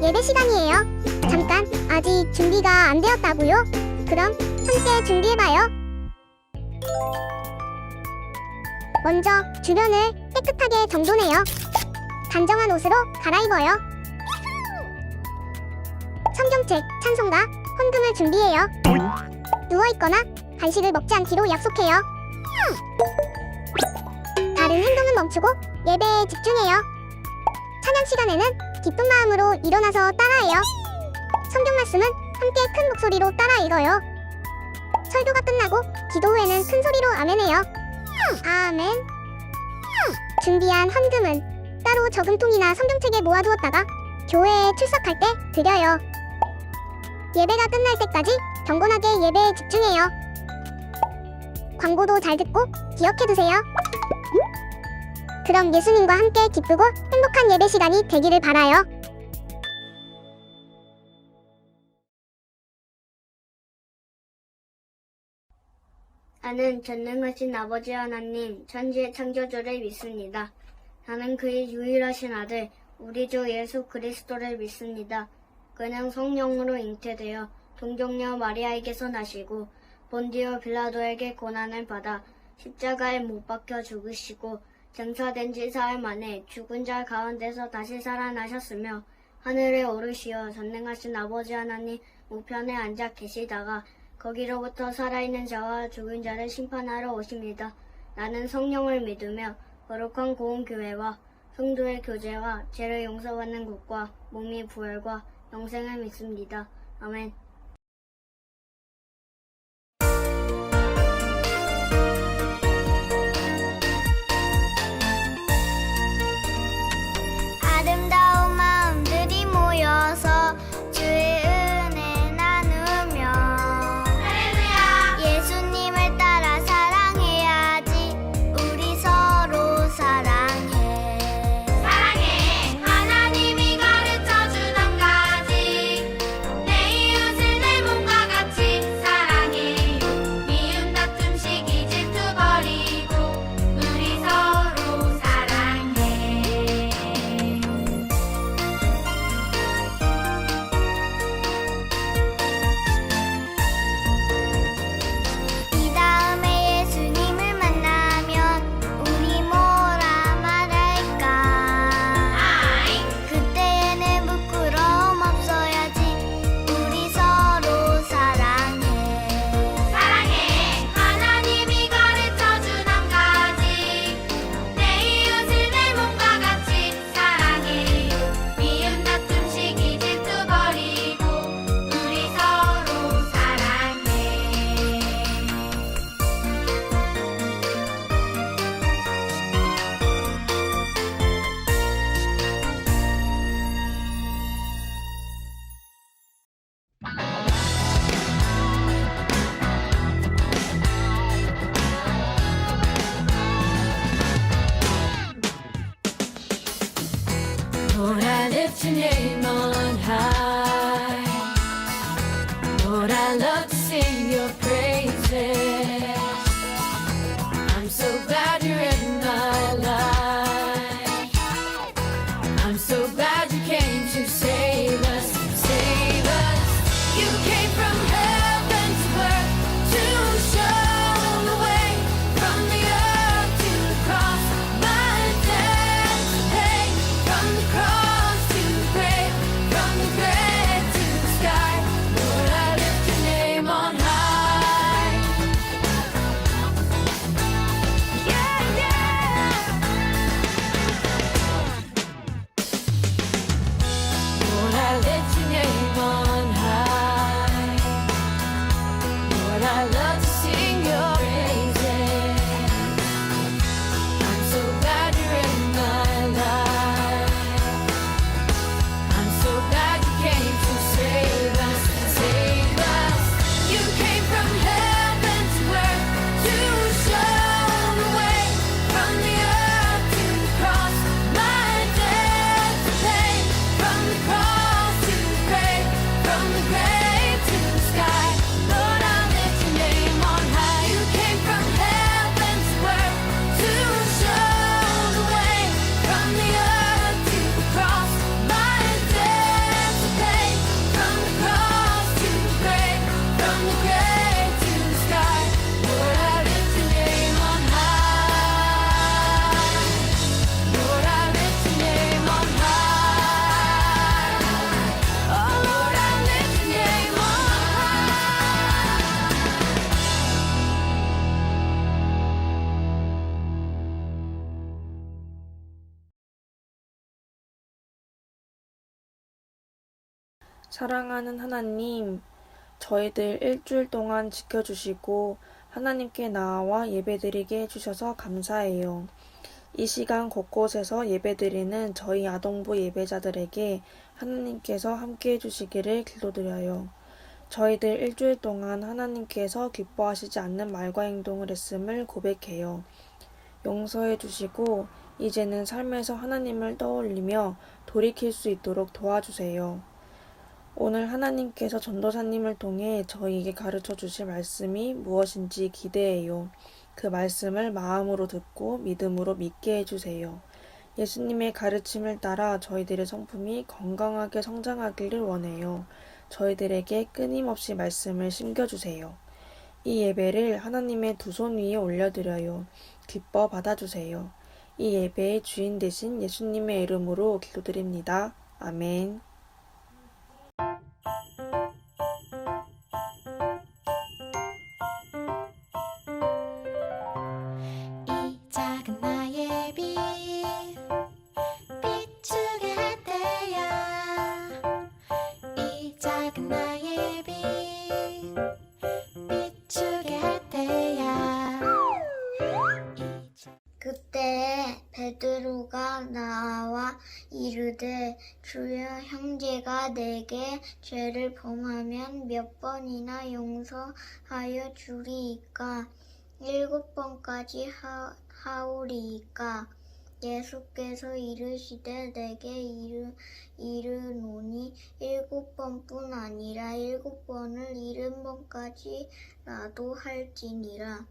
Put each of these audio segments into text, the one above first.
예배 시간이에요. 잠깐, 아직 준비가 안 되었다고요? 그럼 함께 준비해봐요. 먼저 주변을 깨끗하게 정돈해요. 단정한 옷으로 갈아입어요. 성경책, 찬송가, 헌금을 준비해요. 누워있거나 간식을 먹지 않기로 약속해요. 다른 행동은 멈추고 예배에 집중해요. 찬양 시간에는 기쁜 마음으로 일어나서 따라해요. 성경 말씀은 함께 큰 목소리로 따라 읽어요. 설교가 끝나고 기도 후에는 큰 소리로 아멘해요. 아멘. 준비한 헌금은 따로 저금통이나 성경책에 모아두었다가 교회에 출석할 때 드려요. 예배가 끝날 때까지 경건하게 예배에 집중해요. 광고도 잘 듣고 기억해두세요. 그럼 예수님과 함께 기쁘고 행복한 예배 시간이 되기를 바라요. 나는 전능하신 아버지 하나님, 천지의 창조주를 믿습니다. 나는 그의 유일하신 아들, 우리 주 예수 그리스도를 믿습니다. 그는 성령으로 잉태되어 동정녀 마리아에게서 나시고 본디오 빌라도에게 고난을 받아 십자가에 못 박혀 죽으시고 장사된 지 사흘 만에 죽은 자 가운데서 다시 살아나셨으며 하늘에 오르시어 전능하신 아버지 하나님 우편에 앉아 계시다가 거기로부터 살아있는 자와 죽은 자를 심판하러 오십니다. 나는 성령을 믿으며 거룩한 고운 교회와 성도의 교제와 죄를 용서받는 것과 몸이 부활과 영생을 믿습니다. 아멘. 아름다운 마음들이 모여서 주의 은혜 나누며 예수님을 따라 사랑해야지. 우리 서로 사랑해. 하나님이 가르쳐준 한 가지, 내 이웃을 내 몸과 같이 사랑해요. 미움 다툼 시기 질투 버리고 우리 서로 사랑해. 이 다음에 예수님을 만나면 우리 뭐라 말할까? 그때에는 부끄러움 없어야지. 우리 서로 사랑해. 하나님이 가르쳐준 한 가지, 내 이웃을 내 몸과 같이 사랑해요. 미움 다툼 시기 질투 버리고 우리 서로 사랑해. Lord, I lift your name on high. Lord, I love to sing your praises. I'm so glad you're in my life. I'm so glad you came to save us, save us. You came from heaven to earth to show the way, from the earth to the cross, my debt to pay, from the cross to the grave. 사랑하는 하나님, 저희들 일주일 동안 지켜주시고 하나님께 나아와 예배드리게 해주셔서 감사해요. 이 시간 곳곳에서 예배드리는 저희 아동부 예배자들에게 하나님께서 함께 해주시기를 기도드려요. 저희들 일주일 동안 하나님께서 기뻐하시지 않는 말과 행동을 했음을 고백해요. 용서해 주시고 이제는 삶에서 하나님을 떠올리며 돌이킬 수 있도록 도와주세요. 오늘 하나님께서 전도사님을 통해 저희에게 가르쳐 주실 말씀이 무엇인지 기대해요. 그 말씀을 마음으로 듣고 믿음으로 믿게 해주세요. 예수님의 가르침을 따라 저희들의 성품이 건강하게 성장하기를 원해요. 저희들에게 끊임없이 말씀을 심겨주세요. 이 예배를 하나님의 두 손 위에 올려드려요. 기뻐 받아주세요. 이 예배의 주인 되신 예수님의 이름으로 기도드립니다. 아멘. 이 작은 나의 빛 비추게 할 때야 이 작은 나의 빛 비추게 할 때야 그때 베드로가 나와 이르되 주여 형제가 내게 죄를 범하면 몇 번이나 용서하여 주리이까 7번까지 하오리이까 예수께서 이르시되 내게 이르노니 7번뿐 아니라 7번을 70번까지라도 할지니라.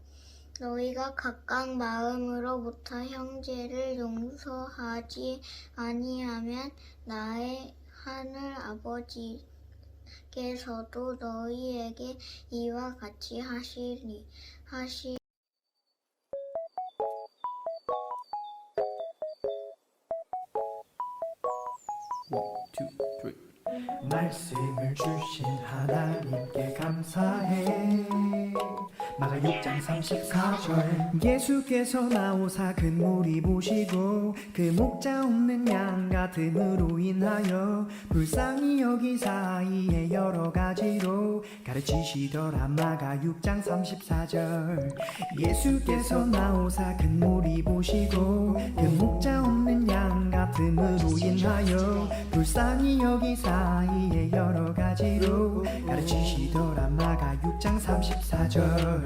너희가 각각 마음으로부터 형제를 용서하지 아니하면 나의 하늘 아버지께서도 너희에게 이와 같이 하시리. 말씀을 주신 하나님께 감사해. 마가 6장 34절 예수께서 나오사 큰 무리 보시고 그 목자 없는 양 같음으로 인하여 불쌍히 여기사 이에 여러 가지로 가르치시더라. 마가 6장 34절 예수께서 나오사 큰 무리 보시고 그 목자 없는 양 같음으로 인하여 불쌍히 여기사 이에 여러 가지로 가르치시더라. 마가 6장 34절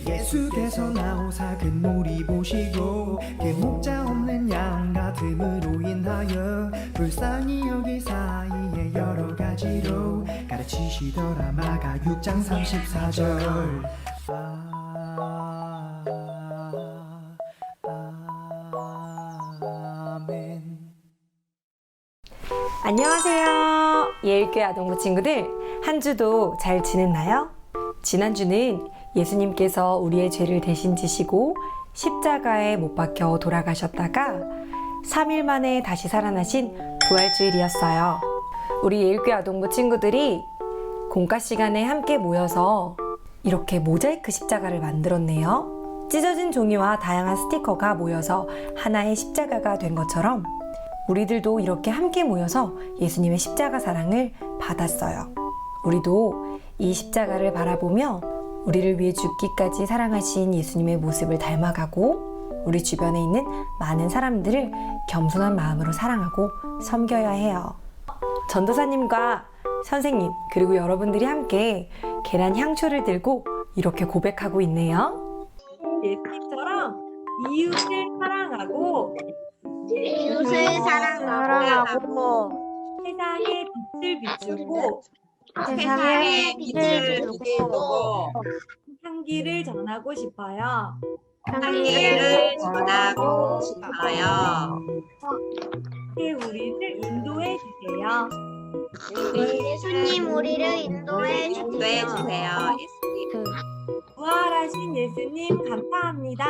예수께서 나오사 큰 무리 보시고 그 목자 없는 양 같음으로 인하여 불쌍히 여기사 이에 여러 가지로 가르치시더라. 마가 6장 34절 아멘. 안녕하세요. 예일교회 아동부 친구들, 한 주도 잘 지냈나요? 지난주는 예수님께서 우리의 죄를 대신 지시고 십자가에 못 박혀 돌아가셨다가 3일 만에 다시 살아나신 부활주일이었어요. 우리 예일교회 아동부 친구들이 공과 시간에 함께 모여서 이렇게 모자이크 십자가를 만들었네요. 찢어진 종이와 다양한 스티커가 모여서 하나의 십자가가 된 것처럼 우리들도 이렇게 함께 모여서 예수님의 십자가 사랑을 받았어요. 우리도 이 십자가를 바라보며 우리를 위해 죽기까지 사랑하신 예수님의 모습을 닮아가고 우리 주변에 있는 많은 사람들을 겸손한 마음으로 사랑하고 섬겨야 해요. 전도사님과 선생님 그리고 여러분들이 함께 계란 향초를 들고 이렇게 고백하고 있네요. 예수님처럼 이웃을 사랑하고 세상에 빛을 비추고 세상에 빛을 비추고 향기를 전하고 싶어요. 향기를 전하고 싶어요. 우리를 인도해 주세요. 예수님 우리를 인도해 인도해 주세요. 예수님. 부활하신 예수님 감사합니다.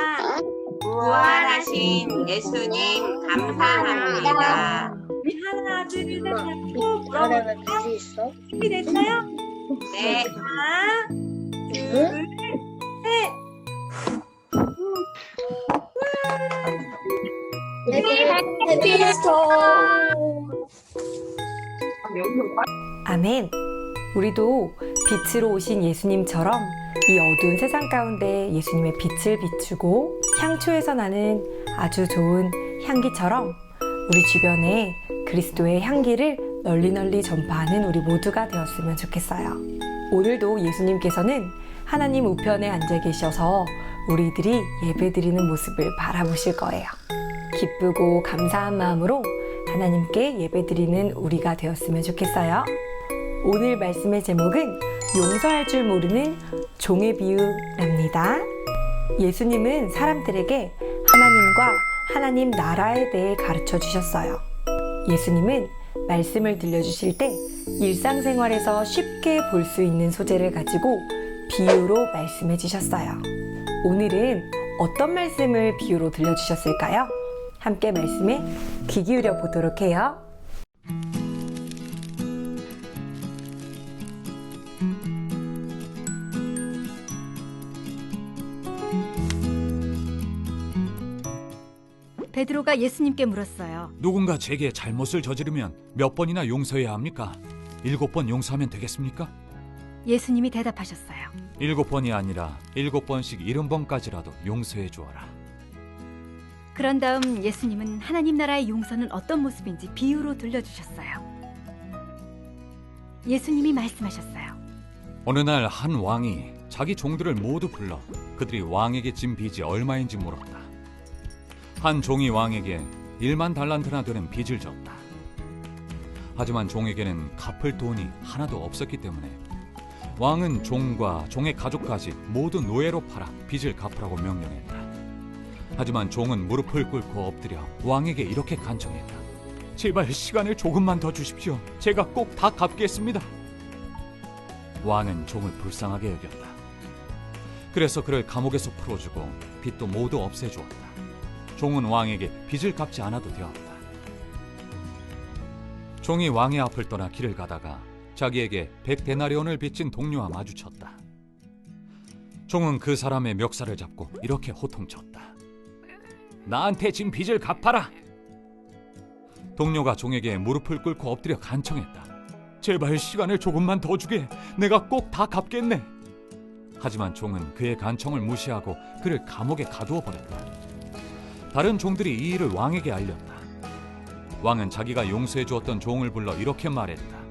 부활하신 예수님 감사합니다. 하나 둘셋 하고 물어볼까? 준비됐어요? 네. 하나 둘 셋. 아멘. 우리도 빛으로 오신 예수님처럼 이 어두운 세상 가운데 예수님의 빛을 비추고 향초에서 나는 아주 좋은 향기처럼 우리 주변에 그리스도의 향기를 널리 전파하는 우리 모두가 되었으면 좋겠어요. 오늘도 예수님께서는 하나님 우편에 앉아 계셔서 우리들이 예배드리는 모습을 바라보실 거예요. 기쁘고 감사한 마음으로 하나님께 예배드리는 우리가 되었으면 좋겠어요. 오늘 말씀의 제목은 용서할 줄 모르는 종의 비유랍니다. 예수님은 사람들에게 하나님과 하나님 나라에 대해 가르쳐 주셨어요. 예수님은 말씀을 들려주실 때 일상생활에서 쉽게 볼 수 있는 소재를 가지고 비유로 말씀해 주셨어요. 오늘은 어떤 말씀을 비유로 들려주셨을까요? 함께 말씀에 귀 기울여 보도록 해요. 베드로가 예수님께 물었어요. 누군가 제게 잘못을 저지르면 몇 번이나 용서해야 합니까? 7번 용서하면 되겠습니까? 예수님이 대답하셨어요. 7번이 아니라 7번씩 70번까지라도 용서해 주어라. 그런 다음 예수님은 하나님 나라의 용서는 어떤 모습인지 비유로 들려주셨어요. 예수님이 말씀하셨어요. 어느 날 한 왕이 자기 종들을 모두 불러 그들이 왕에게 진 빚이 얼마인지 물었다. 한 종이 왕에게 1만 달란트나 되는 빚을 졌다. 하지만 종에게는 갚을 돈이 하나도 없었기 때문에 왕은 종과 종의 가족까지 모두 노예로 팔아 빚을 갚으라고 명령했다. 하지만 종은 무릎을 꿇고 엎드려 왕에게 이렇게 간청했다. 제발 시간을 조금만 더 주십시오. 제가 꼭 다 갚겠습니다. 왕은 종을 불쌍하게 여겼다. 그래서 그를 감옥에서 풀어주고 빚도 모두 없애주었다. 종은 왕에게 빚을 갚지 않아도 되었다. 종이 왕의 앞을 떠나 길을 가다가 자기에게 100데나리온을 빚진 동료와 마주쳤다. 종은 그 사람의 멱살을 잡고 이렇게 호통쳤다. 나한테 진 빚을 갚아라. 동료가 종에게 무릎을 꿇고 엎드려 간청했다. 제발 시간을 조금만 더 주게. 내가 꼭 다 갚겠네. 하지만 종은 그의 간청을 무시하고 그를 감옥에 가두어 버렸다. 다른 종들이 이 일을 왕에게 알렸다. 왕은 자기가 용서해 주었던 종을 불러 이렇게 말했다.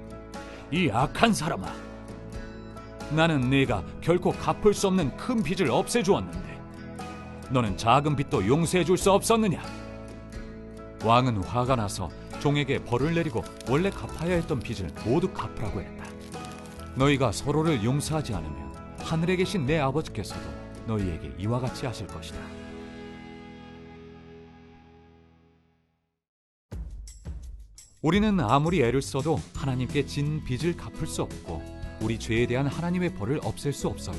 이 악한 사람아, 나는 네가 결코 갚을 수 없는 큰 빚을 없애주었는데 너는 작은 빚도 용서해 줄 수 없었느냐? 왕은 화가 나서 종에게 벌을 내리고 원래 갚아야 했던 빚을 모두 갚으라고 했다. 너희가 서로를 용서하지 않으면 하늘에 계신 내 아버지께서도 너희에게 이와 같이 하실 것이다. 우리는 아무리 애를 써도 하나님께 진 빚을 갚을 수 없고 우리 죄에 대한 하나님의 벌을 없앨 수 없어요.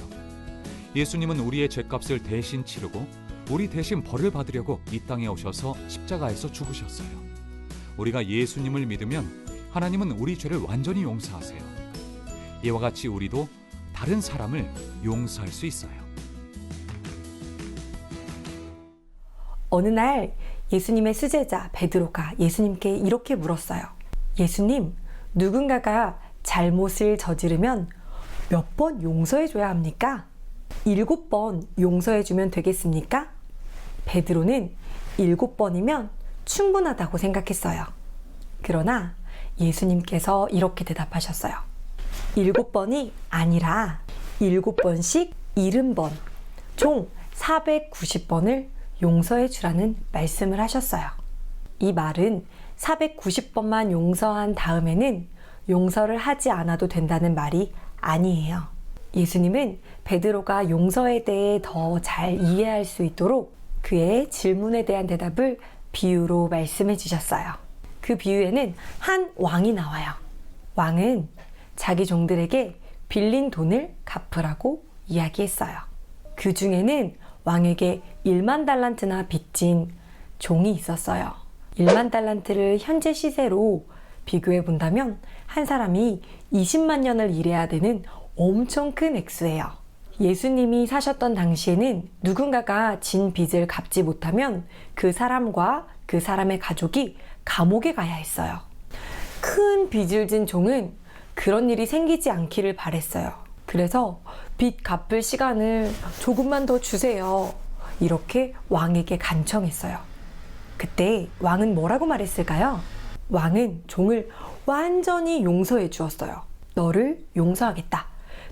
예수님은 우리의 죄값을 대신 치르고 우리 대신 벌을 받으려고 이 땅에 오셔서 십자가에서 죽으셨어요. 우리가 예수님을 믿으면 하나님은 우리 죄를 완전히 용서하세요. 이와 같이 우리도 다른 사람을 용서할 수 있어요. 어느 날 예수님의 수제자 베드로가 예수님께 이렇게 물었어요. 예수님, 누군가가 잘못을 저지르면 몇 번 용서해줘야 합니까? 7번 용서해주면 되겠습니까? 베드로는 7번이면 충분하다고 생각했어요. 그러나 예수님께서 이렇게 대답하셨어요. 7번이 아니라 7번씩 70번, 총 490번을 용서해 주라는 말씀을 하셨어요. 이 말은 490번만 용서한 다음에는 용서를 하지 않아도 된다는 말이 아니에요. 예수님은 베드로가 용서에 대해 더 잘 이해할 수 있도록 그의 질문에 대한 대답을 비유로 말씀해 주셨어요. 그 비유에는 한 왕이 나와요. 왕은 자기 종들에게 빌린 돈을 갚으라고 이야기했어요. 그 중에는 왕에게 1만 달란트나 빚진 종이 있었어요. 1만 달란트를 현재 시세로 비교해 본다면 한 사람이 20만 년을 일해야 되는 엄청 큰 액수예요. 예수님이 사셨던 당시에는 누군가가 진 빚을 갚지 못하면 그 사람과 그 사람의 가족이 감옥에 가야 했어요. 큰 빚을 진 종은 그런 일이 생기지 않기를 바랬어요. 그래서 빚 갚을 시간을 조금만 더 주세요. 이렇게 왕에게 간청했어요. 그때 왕은 뭐라고 말했을까요? 왕은 종을 완전히 용서해 주었어요. 너를 용서하겠다.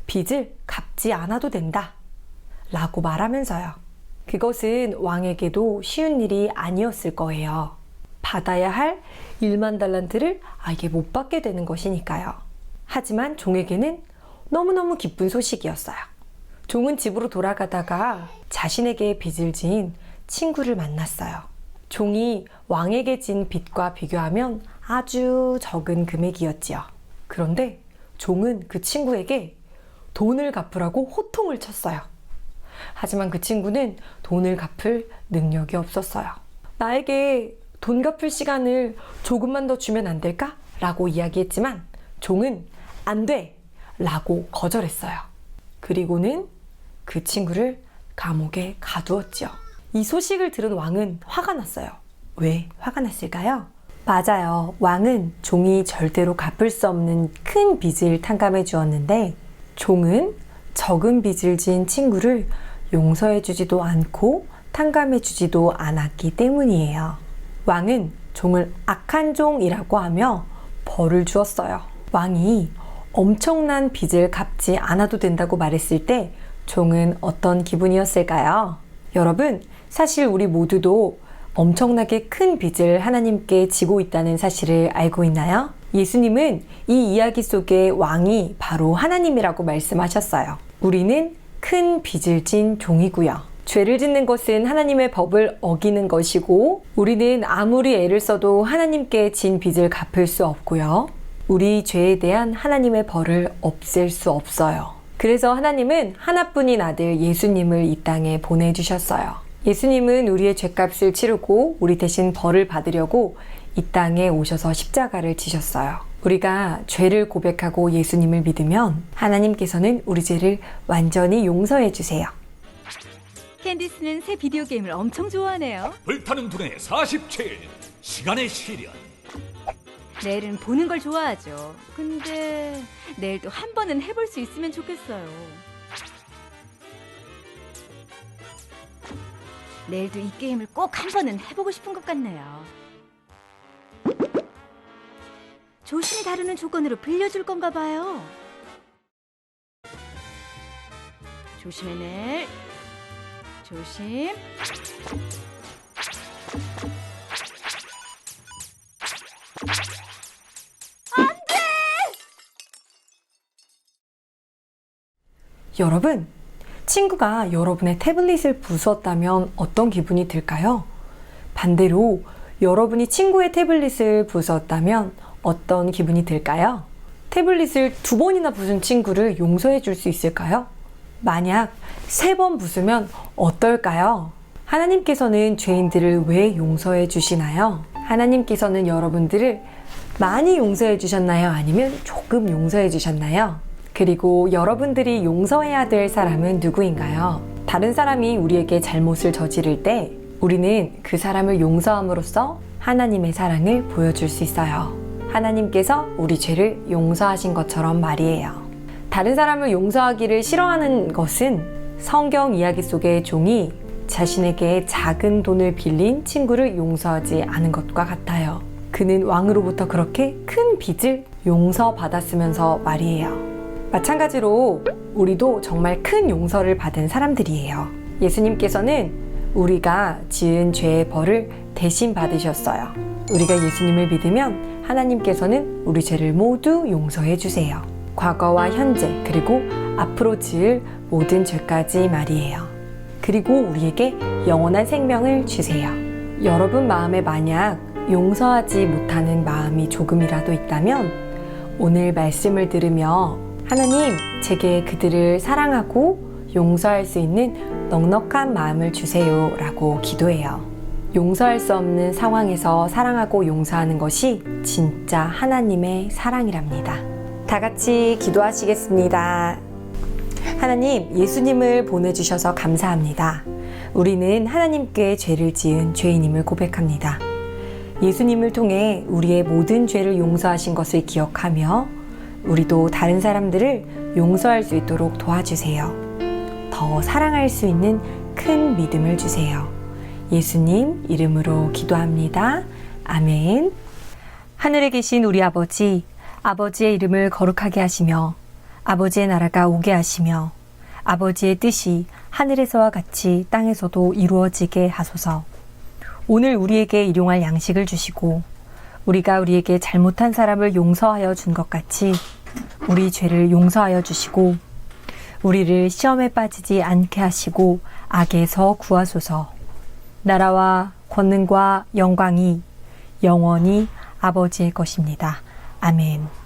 빚을 갚지 않아도 된다. 라고 말하면서요. 그것은 왕에게도 쉬운 일이 아니었을 거예요. 받아야 할 1만 달란트를 아예 못 받게 되는 것이니까요. 하지만 종에게는 너무너무 기쁜 소식이었어요. 종은 집으로 돌아가다가 자신에게 빚을 지은 친구를 만났어요. 종이 왕에게 진 빚과 비교하면 아주 적은 금액이었지요. 그런데 종은 그 친구에게 돈을 갚으라고 호통을 쳤어요. 하지만 그 친구는 돈을 갚을 능력이 없었어요. 나에게 돈 갚을 시간을 조금만 더 주면 안 될까? 라고 이야기했지만 종은 안 돼! 라고 거절했어요. 그리고는 그 친구를 감옥에 가두었지요. 이 소식을 들은 왕은 화가 났어요. 왜 화가 났을까요? 맞아요. 왕은 종이 절대로 갚을 수 없는 큰 빚을 탕감해 주었는데 종은 적은 빚을 지은 친구를 용서해 주지도 않고 탕감해 주지도 않았기 때문이에요. 왕은 종을 악한 종이라고 하며 벌을 주었어요. 왕이 엄청난 빚을 갚지 않아도 된다고 말했을 때 종은 어떤 기분이었을까요? 여러분, 사실 우리 모두도 엄청나게 큰 빚을 하나님께 지고 있다는 사실을 알고 있나요? 예수님은 이 이야기 속에 왕이 바로 하나님이라고 말씀하셨어요. 우리는 큰 빚을 진 종이고요. 죄를 짓는 것은 하나님의 법을 어기는 것이고 우리는 아무리 애를 써도 하나님께 진 빚을 갚을 수 없고요. 우리 죄에 대한 하나님의 벌을 없앨 수 없어요. 그래서 하나님은 하나뿐인 아들 예수님을 이 땅에 보내주셨어요. 예수님은 우리의 죄값을 치르고 우리 대신 벌을 받으려고 이 땅에 오셔서 십자가를 지셨어요. 우리가 죄를 고백하고 예수님을 믿으면 하나님께서는 우리 죄를 완전히 용서해 주세요. 캔디스는 새 비디오 게임을 엄청 좋아하네요. 불타는 두뇌 47 시간의 시련. 내일은 보는 걸 좋아하죠. 근데 내일도 한 번은 해볼 수 있으면 좋겠어요. 내일도 이 게임을 꼭 한 번은 해보고 싶은 것 같네요. 조심히 다루는 조건으로 빌려줄 건가 봐요. 조심해, 낼. 조심. 여러분, 친구가 여러분의 태블릿을 부수었다면 어떤 기분이 들까요? 반대로 여러분이 친구의 태블릿을 부수었다면 어떤 기분이 들까요? 태블릿을 2번이나 부순 친구를 용서해 줄 수 있을까요? 만약 3번 부수면 어떨까요? 하나님께서는 죄인들을 왜 용서해 주시나요? 하나님께서는 여러분들을 많이 용서해 주셨나요? 아니면 조금 용서해 주셨나요? 그리고 여러분들이 용서해야 될 사람은 누구인가요? 다른 사람이 우리에게 잘못을 저지를 때 우리는 그 사람을 용서함으로써 하나님의 사랑을 보여줄 수 있어요. 하나님께서 우리 죄를 용서하신 것처럼 말이에요. 다른 사람을 용서하기를 싫어하는 것은 성경 이야기 속의 종이 자신에게 작은 돈을 빌린 친구를 용서하지 않은 것과 같아요. 그는 왕으로부터 그렇게 큰 빚을 용서받았으면서 말이에요. 마찬가지로 우리도 정말 큰 용서를 받은 사람들이에요. 예수님께서는 우리가 지은 죄의 벌을 대신 받으셨어요. 우리가 예수님을 믿으면 하나님께서는 우리 죄를 모두 용서해 주세요. 과거와 현재 그리고 앞으로 지을 모든 죄까지 말이에요. 그리고 우리에게 영원한 생명을 주세요. 여러분 마음에 만약 용서하지 못하는 마음이 조금이라도 있다면 오늘 말씀을 들으며 하나님, 제게 그들을 사랑하고 용서할 수 있는 넉넉한 마음을 주세요 라고 기도해요. 용서할 수 없는 상황에서 사랑하고 용서하는 것이 진짜 하나님의 사랑이랍니다. 다 같이 기도하시겠습니다. 하나님, 예수님을 보내주셔서 감사합니다. 우리는 하나님께 죄를 지은 죄인임을 고백합니다. 예수님을 통해 우리의 모든 죄를 용서하신 것을 기억하며 우리도 다른 사람들을 용서할 수 있도록 도와주세요. 더 사랑할 수 있는 큰 믿음을 주세요. 예수님 이름으로 기도합니다. 아멘. 하늘에 계신 우리 아버지, 아버지의 이름을 거룩하게 하시며 아버지의 나라가 오게 하시며 아버지의 뜻이 하늘에서와 같이 땅에서도 이루어지게 하소서. 오늘 우리에게 일용할 양식을 주시고 우리가 우리에게 잘못한 사람을 용서하여 준 것 같이 우리 죄를 용서하여 주시고 우리를 시험에 빠지지 않게 하시고 악에서 구하소서. 나라와 권능과 영광이 영원히 아버지의 것입니다. 아멘.